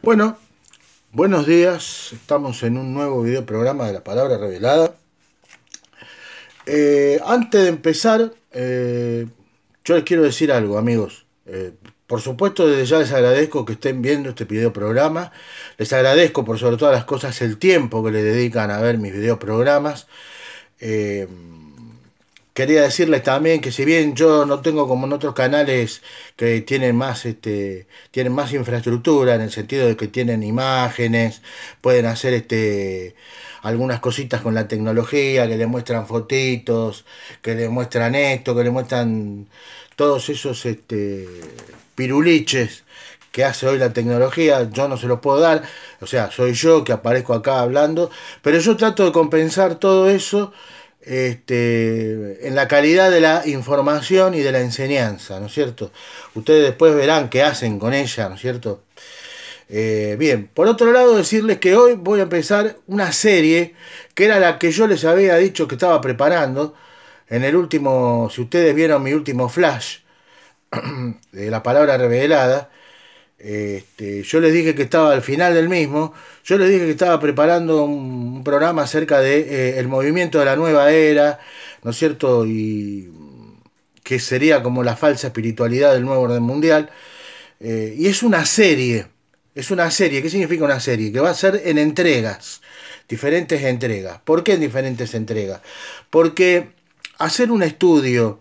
Bueno, buenos días. Estamos en un nuevo video programa de la palabra revelada. Antes de empezar, yo les quiero decir algo, amigos. Por supuesto, desde ya les agradezco que estén viendo este video programa. Les agradezco por sobre todas las cosas el tiempo que le dedican a ver mis video programas. Eh, Quería decirles también que si bien yo no tengo como en otros canales que tienen más infraestructura en el sentido de que tienen imágenes, pueden hacer algunas cositas con la tecnología, que le muestran fotitos, que le muestran esto, que le muestran todos esos piruliches que hace hoy la tecnología, yo no se los puedo dar, o sea, soy yo que aparezco acá hablando, pero yo trato de compensar todo eso en la calidad de la información y de la enseñanza, ¿no es cierto? Ustedes después verán qué hacen con ella, ¿no es cierto? Bien, por otro lado decirles que hoy voy a empezar una serie que era la que yo les había dicho que estaba preparando en el último, si ustedes vieron mi último flash de la palabra revelada. Yo les dije que estaba al final del mismo, yo les dije que estaba preparando un programa acerca de el movimiento de la nueva era, ¿no es cierto? Y que sería como la falsa espiritualidad del nuevo orden mundial. Y es una serie, ¿qué significa una serie? Que va a ser en entregas, diferentes entregas. ¿Por qué en diferentes entregas? Porque hacer un estudio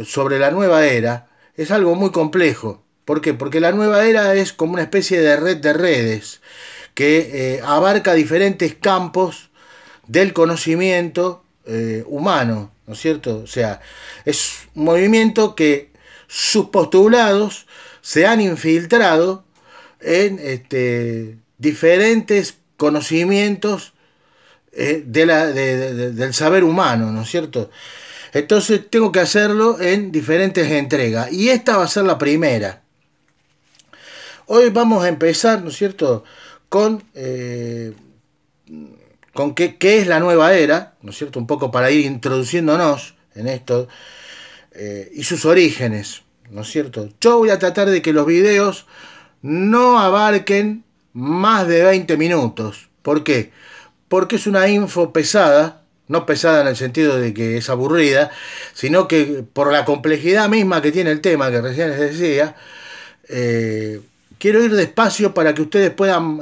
sobre la nueva era es algo muy complejo. ¿Por qué? Porque la nueva era es como una especie de red de redes que abarca diferentes campos del conocimiento humano, ¿no es cierto? O sea, es un movimiento que sus postulados se han infiltrado en diferentes conocimientos del saber humano, ¿no es cierto? Entonces tengo que hacerlo en diferentes entregas. Y esta va a ser la primera. Hoy vamos a empezar, ¿no es cierto?, con qué es la nueva era, ¿no es cierto?, un poco para ir introduciéndonos en esto, y sus orígenes, ¿no es cierto? Yo voy a tratar de que los videos no abarquen más de 20 minutos. ¿Por qué? Porque es una info pesada, no pesada en el sentido de que es aburrida, sino que por la complejidad misma que tiene el tema que recién les decía, quiero ir despacio para que ustedes puedan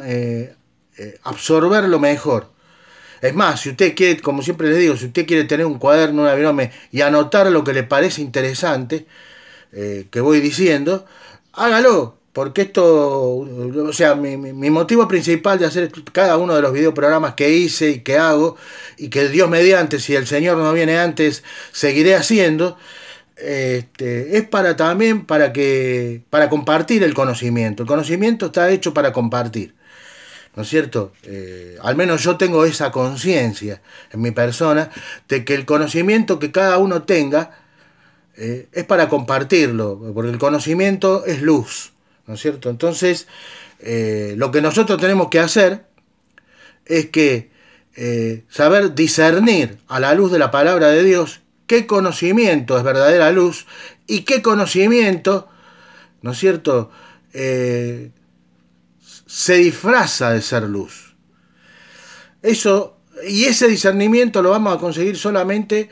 absorberlo mejor. Es más, si usted quiere, como siempre les digo, si usted quiere tener un cuaderno, una virome y anotar lo que le parece interesante que voy diciendo, hágalo. Porque esto, o sea, mi motivo principal de hacer cada uno de los videoprogramas que hice y que hago, y que Dios mediante, si el Señor no viene antes, seguiré haciendo, es también para compartir el conocimiento. El conocimiento está hecho para compartir, ¿no es cierto? Al menos yo tengo esa conciencia en mi persona de que el conocimiento que cada uno tenga es para compartirlo, porque el conocimiento es luz, ¿no es cierto? Entonces, lo que nosotros tenemos que hacer es que saber discernir a la luz de la palabra de Dios qué conocimiento es verdadera luz y qué conocimiento, ¿no es cierto?, se disfraza de ser luz. Eso, y ese discernimiento lo vamos a conseguir solamente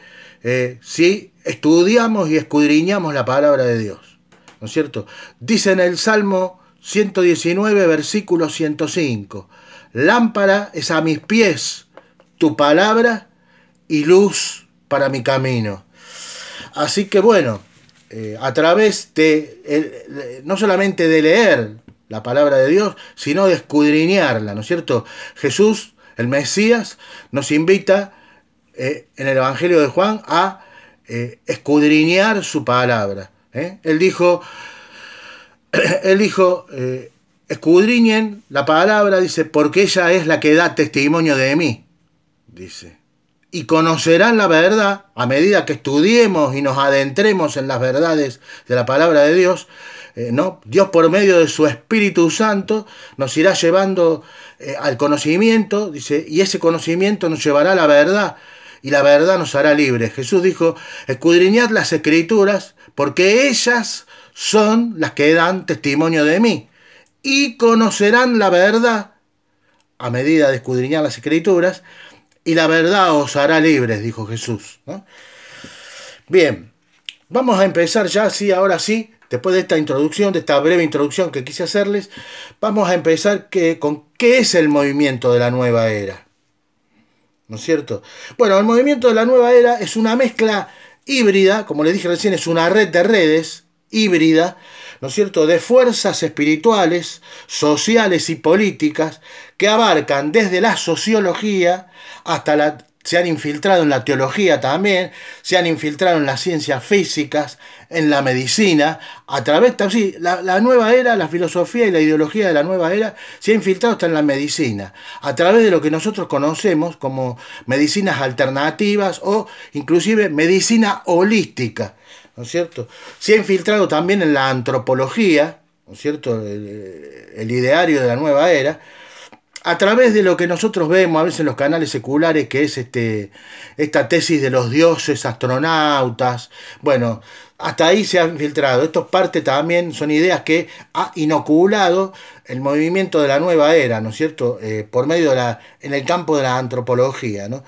si estudiamos y escudriñamos la palabra de Dios, ¿no es cierto? Dice en el Salmo 119, versículo 105, lámpara es a mis pies tu palabra y luz para mi camino. Así que bueno, a través de, no solamente de leer la palabra de Dios, sino de escudriñarla, ¿no es cierto? Jesús, el Mesías, nos invita en el Evangelio de Juan a escudriñar su palabra. Él dijo, escudriñen la palabra, dice, porque ella es la que da testimonio de mí, dice. Y conocerán la verdad a medida que estudiemos y nos adentremos en las verdades de la palabra de Dios. ¿No? Dios, por medio de su Espíritu Santo, nos irá llevando al conocimiento, dice, y ese conocimiento nos llevará a la verdad, y la verdad nos hará libres. Jesús dijo, escudriñad las Escrituras, porque ellas son las que dan testimonio de mí. y conocerán la verdad a medida de escudriñar las Escrituras, y la verdad os hará libres, dijo Jesús, ¿no? Bien, vamos a empezar ya, sí, ahora sí, después de esta introducción, de esta breve introducción que quise hacerles, vamos a empezar con qué es el movimiento de la nueva era, ¿no es cierto? Bueno, el movimiento de la nueva era es una mezcla híbrida, como les dije recién, es una red de redes híbrida, ¿no es cierto?, de fuerzas espirituales, sociales y políticas que abarcan desde la sociología hasta se han infiltrado en la teología también, se han infiltrado en las ciencias físicas, en la medicina, a través, sí, la nueva era, la filosofía y la ideología de la nueva era se ha infiltrado hasta en la medicina, a través de lo que nosotros conocemos como medicinas alternativas o inclusive medicina holística, ¿no es cierto? Se ha infiltrado también en la antropología, ¿no es cierto?, el ideario de la nueva era, a través de lo que nosotros vemos a veces en los canales seculares, que es esta tesis de los dioses astronautas. Bueno, hasta ahí se ha infiltrado. Esto es parte también, son ideas que ha inoculado el movimiento de la nueva era, ¿no es cierto?, por medio en el campo de la antropología, ¿no?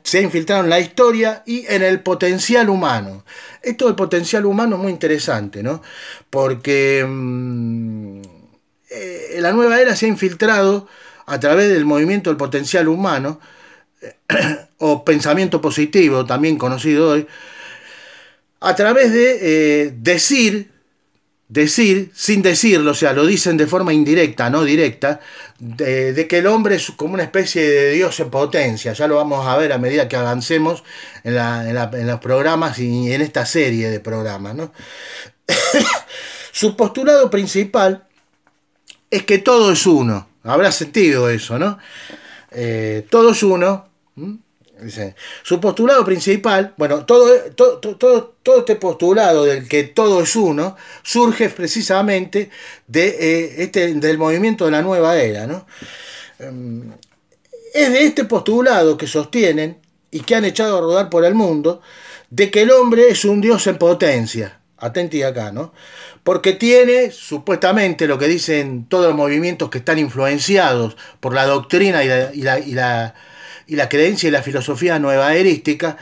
Se ha infiltrado en la historia y en el potencial humano. Esto del potencial humano es muy interesante, ¿no? Porque la nueva era se ha infiltrado a través del movimiento del potencial humano, o pensamiento positivo, también conocido hoy, a través de decir sin decirlo, o sea, lo dicen de forma indirecta, no directa, de que el hombre es como una especie de Dios en potencia. Ya lo vamos a ver a medida que avancemos en los programas y en esta serie de programas, ¿no? Su postulado principal es que todo es uno. Habrá sentido eso, ¿no? Todo es uno. Dice, su postulado principal, bueno, todo este postulado del que todo es uno, surge precisamente del movimiento de la nueva era, ¿no? Es de este postulado que sostienen y que han echado a rodar por el mundo, de que el hombre es un Dios en potencia. Atenti acá, ¿no? Porque tiene, supuestamente, lo que dicen todos los movimientos que están influenciados por la doctrina y la creencia y la filosofía nuevaerística,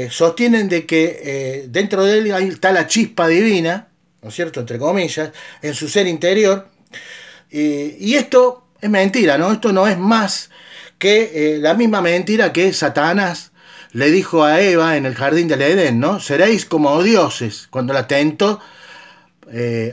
sostienen de que dentro de él está la chispa divina, ¿no es cierto?, entre comillas, en su ser interior, y esto es mentira, ¿no? Esto no es más que la misma mentira que Satanás le dijo a Eva en el jardín del Edén, ¿no? Seréis como dioses, cuando la tentó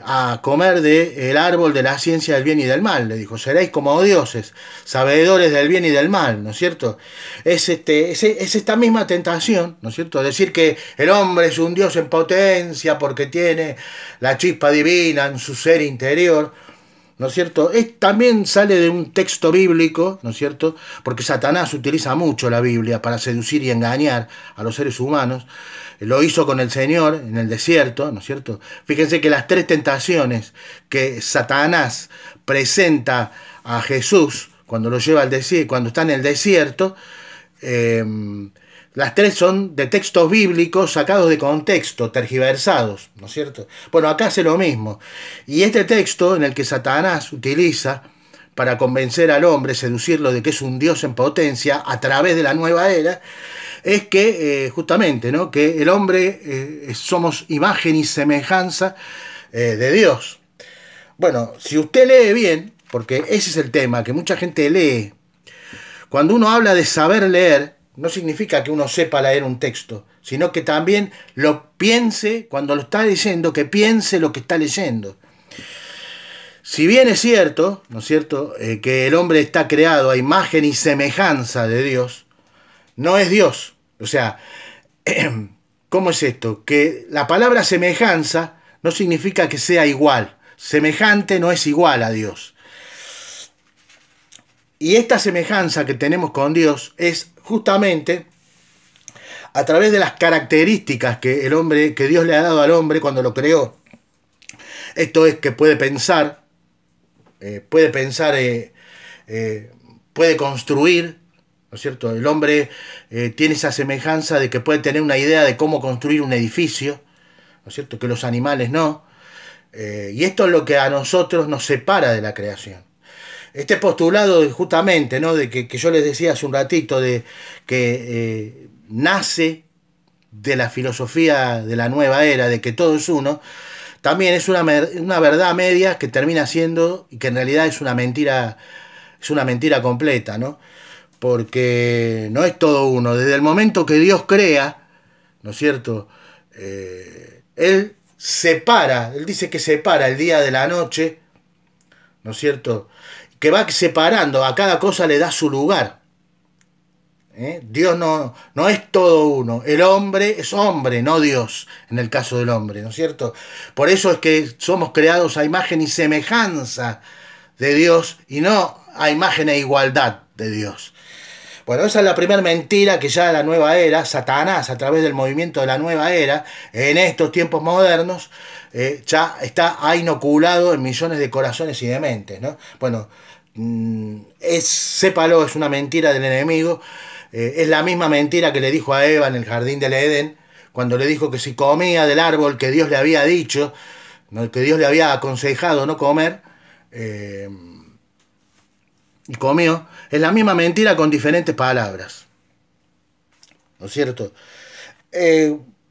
a comer del árbol de la ciencia del bien y del mal. Le dijo, seréis como dioses, sabedores del bien y del mal, ¿no es cierto? Es esta misma tentación, ¿no es cierto? Decir que el hombre es un dios en potencia porque tiene la chispa divina en su ser interior, ¿no es cierto? También sale de un texto bíblico, ¿no es cierto? Porque Satanás utiliza mucho la Biblia para seducir y engañar a los seres humanos. Lo hizo con el Señor en el desierto, ¿no es cierto? Fíjense que las tres tentaciones que Satanás presenta a Jesús cuando lo lleva al desierto, cuando está en el desierto, las tres son de textos bíblicos sacados de contexto, tergiversados, ¿no es cierto? Bueno, acá hace lo mismo. Y este texto en el que Satanás utiliza para convencer al hombre, seducirlo de que es un Dios en potencia a través de la nueva era, es que justamente, ¿no?, que el hombre somos imagen y semejanza de Dios. Bueno, si usted lee bien, porque ese es el tema, que mucha gente lee, cuando uno habla de saber leer, no significa que uno sepa leer un texto, sino que también lo piense, cuando lo está leyendo, que piense lo que está leyendo. Si bien es cierto, ¿no es cierto?, que el hombre está creado a imagen y semejanza de Dios, no es Dios. O sea, ¿cómo es esto? Que la palabra semejanza no significa que sea igual. Semejante no es igual a Dios. Y esta semejanza que tenemos con Dios es justamente a través de las características que Dios le ha dado al hombre cuando lo creó. Esto es que puede pensar, puede construir, ¿no es cierto? El hombre tiene esa semejanza de que puede tener una idea de cómo construir un edificio, ¿no es cierto?, que los animales no. Y esto es lo que a nosotros nos separa de la creación. Este postulado justamente, ¿no? De que yo les decía hace un ratito, de que nace de la filosofía de la nueva era, de que todo es uno, también es una verdad media que termina siendo, y que en realidad es una mentira completa, ¿no? Porque no es todo uno. Desde el momento que Dios crea, ¿no es cierto? Él separa, él dice que separa el día de la noche, ¿no es cierto? Que va separando, a cada cosa le da su lugar. Dios no es todo uno. El hombre es hombre, no Dios, en el caso del hombre, ¿no es cierto? Por eso es que somos creados a imagen y semejanza de Dios y no a imagen e igualdad de Dios. Bueno, esa es la primera mentira que ya la nueva era, Satanás, a través del movimiento de la nueva era, en estos tiempos modernos, ya ha inoculado en millones de corazones y de mentes, ¿no? Bueno, sépalo, es una mentira del enemigo. Es la misma mentira que le dijo a Eva en el jardín del Edén, cuando le dijo que si comía del árbol que Dios le había dicho, ¿no? Que Dios le había aconsejado no comer, y comió. Es la misma mentira con diferentes palabras, ¿no es cierto?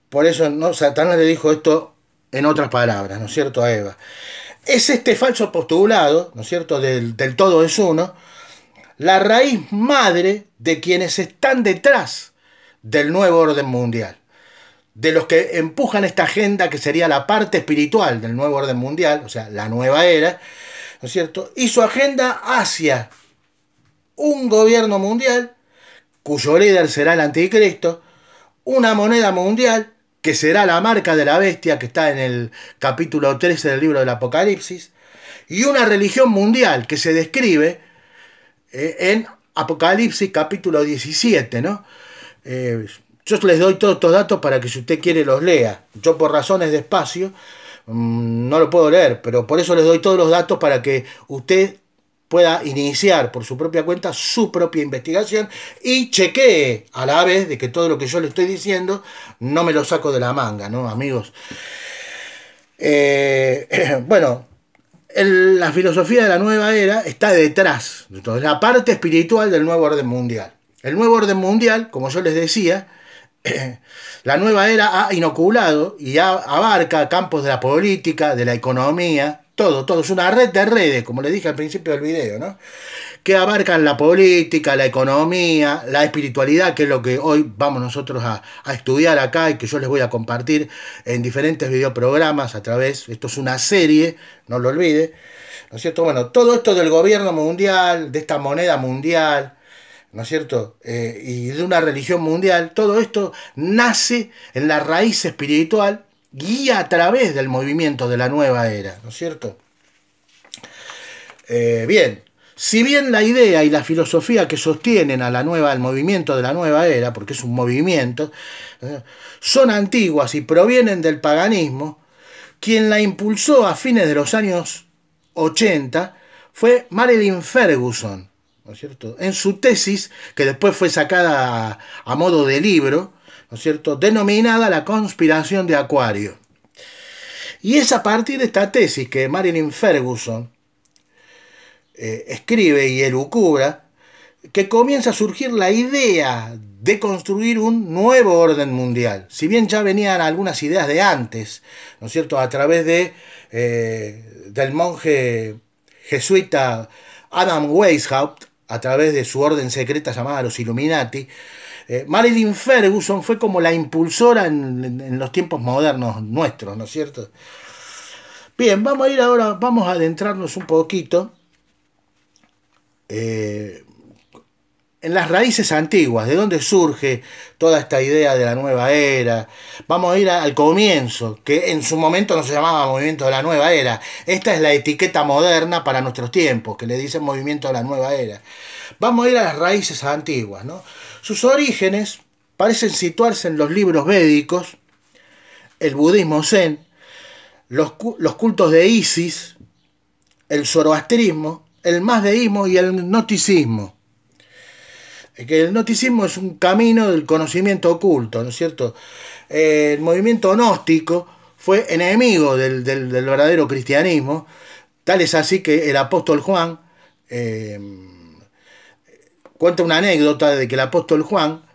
Por eso, ¿no? Satanás le dijo esto en otras palabras, ¿no es cierto?, a Eva. Es este falso postulado, ¿no es cierto?, del todo es uno, la raíz madre de quienes están detrás del nuevo orden mundial, de los que empujan esta agenda que sería la parte espiritual del nuevo orden mundial, o sea, la nueva era, ¿no es cierto?, y su agenda hacia un gobierno mundial cuyo líder será el anticristo, una moneda mundial que será la marca de la bestia que está en el capítulo 13 del libro del Apocalipsis, y una religión mundial que se describe en Apocalipsis capítulo 17, ¿no? Yo les doy todos estos datos para que si usted quiere los lea. Yo por razones de espacio no lo puedo leer, pero por eso les doy todos los datos para que usted pueda iniciar por su propia cuenta su propia investigación y chequee a la vez de que todo lo que yo le estoy diciendo no me lo saco de la manga, ¿no, amigos? Bueno, la filosofía de la nueva era está detrás, entonces, la parte espiritual del nuevo orden mundial. El nuevo orden mundial, como yo les decía, la nueva era ha inoculado y abarca campos de la política, de la economía, todo, es una red de redes, como les dije al principio del video, ¿no? Que abarcan la política, la economía, la espiritualidad, que es lo que hoy vamos nosotros a estudiar acá y que yo les voy a compartir en diferentes videoprogramas a través, esto es una serie, no lo olvide, ¿no es cierto? Bueno, todo esto del gobierno mundial, de esta moneda mundial, ¿no es cierto? Y de una religión mundial, todo esto nace en la raíz espiritual y a través del movimiento de la nueva era, ¿no es cierto? Bien, si bien la idea y la filosofía que sostienen al movimiento de la nueva era, porque es un movimiento, son antiguas y provienen del paganismo, quien la impulsó a fines de los años 80 fue Marilyn Ferguson, ¿no es cierto?, en su tesis, que después fue sacada a modo de libro, ¿no es cierto?, denominada La conspiración de Acuario. Y es a partir de esta tesis que Marilyn Ferguson escribe y elucubra que comienza a surgir la idea de construir un nuevo orden mundial. Si bien ya venían algunas ideas de antes, ¿no es cierto?, a través del monje jesuita Adam Weishaupt, a través de su orden secreta llamada los Illuminati, Marilyn Ferguson fue como la impulsora en los tiempos modernos nuestros, ¿no es cierto? Bien, vamos a ir ahora, vamos a adentrarnos un poquito en las raíces antiguas, de dónde surge toda esta idea de la nueva era. Vamos a ir al comienzo, que en su momento no se llamaba movimiento de la nueva era. Esta es la etiqueta moderna para nuestros tiempos, que le dicen movimiento de la nueva era. Vamos a ir a las raíces antiguas, ¿no? Sus orígenes parecen situarse en los libros védicos, el budismo zen, los cultos de Isis, el zoroastrismo, el mazdeísmo y el gnosticismo. Que el gnosticismo es un camino del conocimiento oculto, ¿no es cierto? El movimiento gnóstico fue enemigo del verdadero cristianismo. Tal es así que el apóstol Juan cuenta una anécdota de que el apóstol Juan,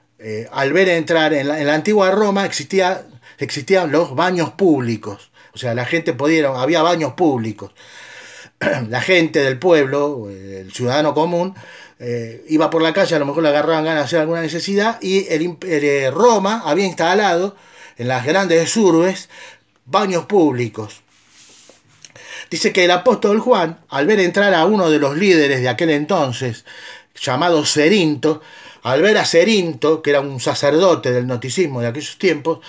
al ver entrar en la antigua Roma, existían los baños públicos. O sea, la gente había baños públicos. La gente del pueblo, el ciudadano común, iba por la calle, a lo mejor le agarraban ganas de hacer alguna necesidad, y Roma había instalado en las grandes urbes baños públicos. Dice que el apóstol Juan, al ver entrar a uno de los líderes de aquel entonces, llamado Cerinto, al ver a Cerinto, que era un sacerdote del gnosticismo de aquellos tiempos,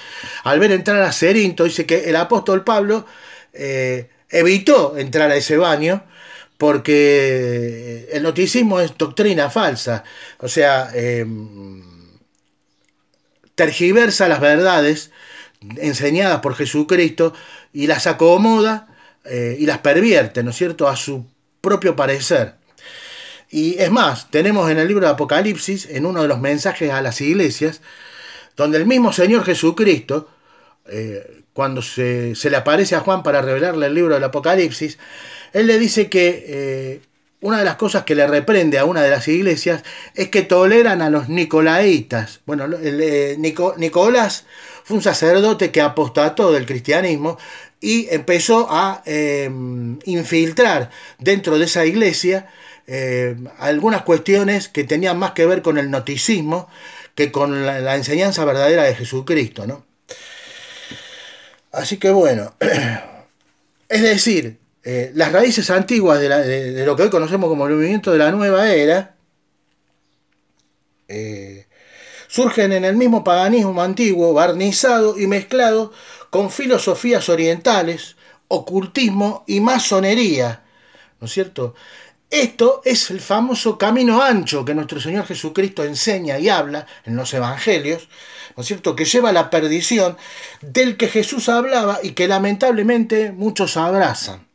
al ver entrar a Cerinto, dice que el apóstol Pablo evitó entrar a ese baño porque el gnosticismo es doctrina falsa, o sea, tergiversa las verdades enseñadas por Jesucristo y las acomoda y las pervierte, ¿no es cierto?, a su propio parecer. Y es más, tenemos en el libro de Apocalipsis, en uno de los mensajes a las iglesias, donde el mismo Señor Jesucristo, cuando se le aparece a Juan para revelarle el libro del Apocalipsis, él le dice que una de las cosas que le reprende a una de las iglesias es que toleran a los nicolaitas. Bueno, Nicolás fue un sacerdote que apostató del cristianismo y empezó a infiltrar dentro de esa iglesia algunas cuestiones que tenían más que ver con el gnosticismo que con la enseñanza verdadera de Jesucristo, ¿no? Así que bueno, es decir, las raíces antiguas de lo que hoy conocemos como el movimiento de la nueva era surgen en el mismo paganismo antiguo, barnizado y mezclado con filosofías orientales, ocultismo y masonería, ¿no es cierto? Esto es el famoso camino ancho que nuestro Señor Jesucristo enseña y habla en los evangelios, ¿no es cierto?, que lleva a la perdición, del que Jesús hablaba y que lamentablemente muchos abrazan.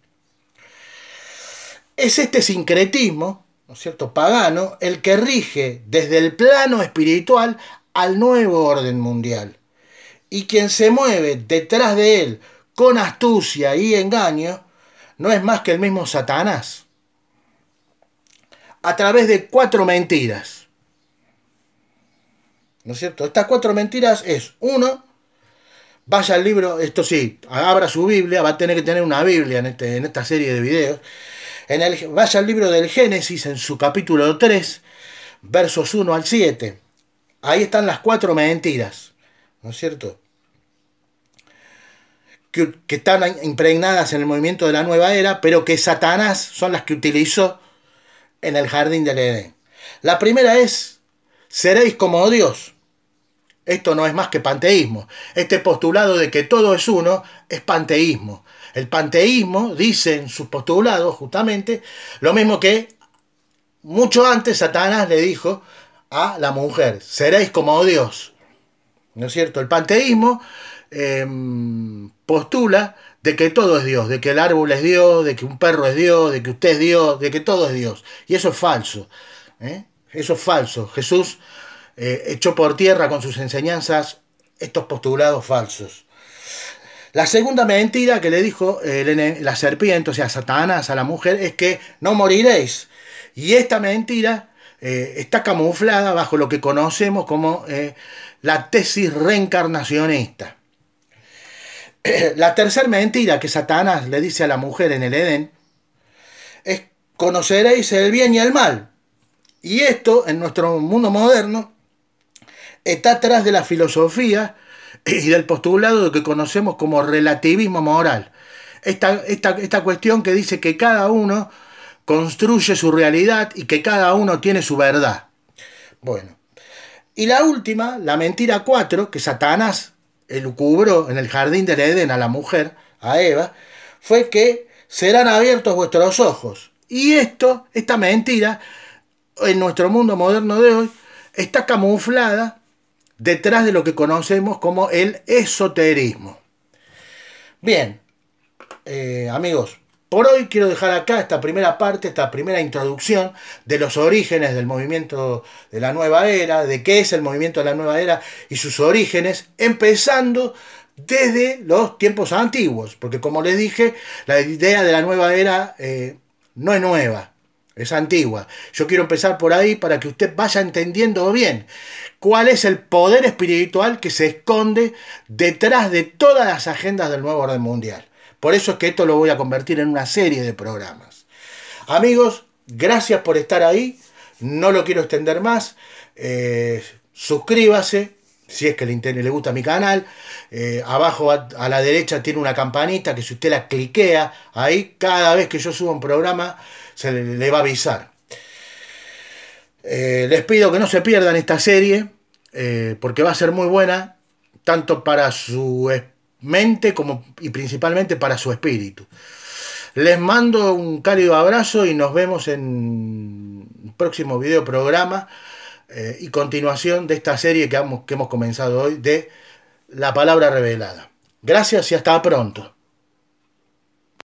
Es este sincretismo, ¿no es cierto?, pagano, el que rige desde el plano espiritual al nuevo orden mundial. Y quien se mueve detrás de él con astucia y engaño no es más que el mismo Satanás, a través de 4 mentiras. ¿No es cierto? Estas 4 mentiras es: uno, vaya al libro, esto sí, abra su Biblia, va a tener que tener una Biblia en esta serie de videos. Vaya al libro del Génesis, en su capítulo 3, versos 1 al 7. Ahí están las 4 mentiras, ¿no es cierto?, que están impregnadas en el movimiento de la nueva era, pero que Satanás son las que utilizó en el jardín del Edén. La primera es: seréis como Dios. Esto no es más que panteísmo. Este postulado de que todo es uno es panteísmo. El panteísmo dice en sus postulados justamente lo mismo que mucho antes Satanás le dijo a la mujer: seréis como Dios. ¿No es cierto? El panteísmo postula de que todo es Dios, de que el árbol es Dios, de que un perro es Dios, de que usted es Dios, de que todo es Dios. Y eso es falso. Eso es falso. Jesús echó por tierra con sus enseñanzas estos postulados falsos. La segunda mentira que le dijo la serpiente, o sea, Satanás, a la mujer, es que no moriréis. Y esta mentira está camuflada bajo lo que conocemos como la tesis reencarnacionista. La tercera mentira que Satanás le dice a la mujer en el Edén es: conoceréis el bien y el mal. Y esto, en nuestro mundo moderno, está atrás de la filosofía y del postulado de que conocemos como relativismo moral. Esta cuestión que dice que cada uno construye su realidad y que cada uno tiene su verdad. Bueno, y la última, la mentira 4, que Satanás elucubró en el jardín del Edén a la mujer, a Eva, fue que serán abiertos vuestros ojos. Y esta mentira, en nuestro mundo moderno de hoy, está camuflada detrás de lo que conocemos como el esoterismo. Bien, amigos, por hoy quiero dejar acá esta primera parte, esta primera introducción de los orígenes del movimiento de la nueva era, de qué es el movimiento de la nueva era y sus orígenes, empezando desde los tiempos antiguos, porque como les dije, la idea de la nueva era no es nueva, es antigua. Yo quiero empezar por ahí para que usted vaya entendiendo bien cuál es el poder espiritual que se esconde detrás de todas las agendas del nuevo orden mundial. Por eso es que esto lo voy a convertir en una serie de programas. Amigos, gracias por estar ahí. No lo quiero extender más. Suscríbase si es que le gusta mi canal. Abajo a la derecha tiene una campanita que si usted la cliquea ahí, cada vez que yo suba un programa se le va a avisar. Les pido que no se pierdan esta serie porque va a ser muy buena tanto para su mente como y principalmente para su espíritu. Les mando un cálido abrazo y nos vemos en un próximo video programa y continuación de esta serie que hemos comenzado hoy de La Palabra Revelada. Gracias y hasta pronto.